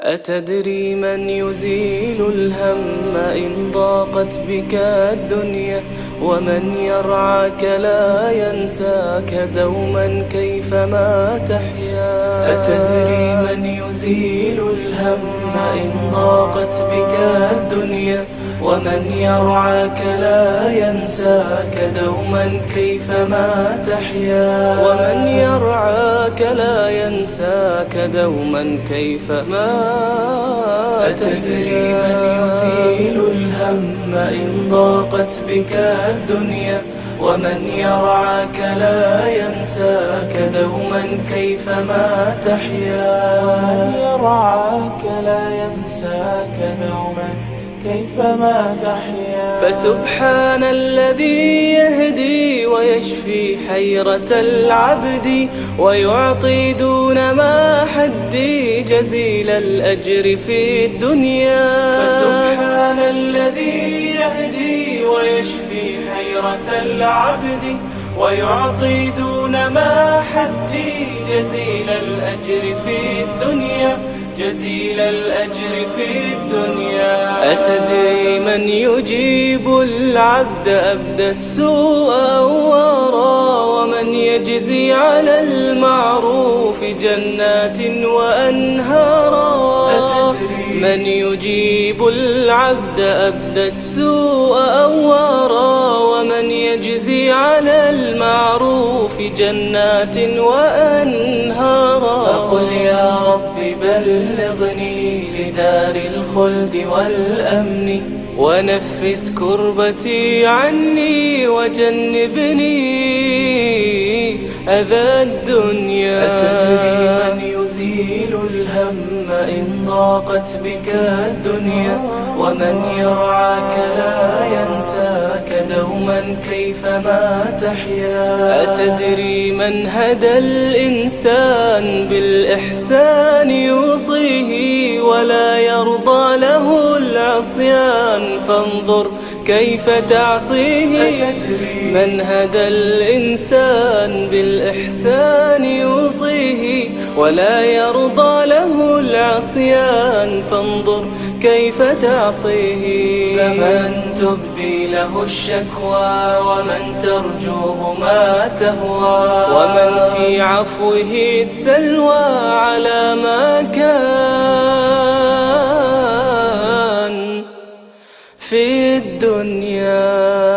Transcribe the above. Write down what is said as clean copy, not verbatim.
أتدري من يزيل الهم إن ضاقت بك الدنيا؟ ومن يرعاك لا ينساك دوما كيفما تحيا. أتدري من يزيل الهم إن ضاقت بك الدنيا؟ ومن يرعاك لا ينساك دوما كيفما تحيا. ومن يرعاك لا ينساك دوما كيفما. أتدري من يزيل الهم إن ضاقت بك الدنيا؟ ومن يرعاك لا ينساك دوما كيفما تحيا. ومن يرعاك لا ينساك دوما كيفما تحيا. فسبحان الذي يهدي ويشفي حيرة العبد ويعطي دون ما حدي جزيل الأجر في الدنيا. فسبحان الذي يهدي ويشفي حيرة العبد ويعطي دون ما حدي جزيل الأجر في الدنيا. جزيل الأجر في الدنيا. أتدري من يجيب العبد أبدى السوء أوارا؟ ومن يجزي على المعروف جنات وأنهارا؟ أتدري من يجيب العبد أبدى السوء أوارا؟ ومن يجزي على المعروف جنات وأنهارا. فقل يا رب بلغني لدار الخلد والأمن ونفس كربتي عني وجنبني أذى الدنيا. أتدري من يزيل الهم إن ضاقت بك الدنيا؟ ومن يرعاك لا ينساك دوما كيفما تحيا. أتدري من هدى الإنسان بالإحسان يوصيه ولا يرضى له العصيان فانظر كيف تعصيه. أتدري من هدى الإنسان بالإحسان يوصيه ولا يرضى له العصيان فانظر كيف تعصيه. فمن تبدي له الشكوى ومن ترجوه ما تهوى ومن في عفوه السلوى على ما كان في الدنيا.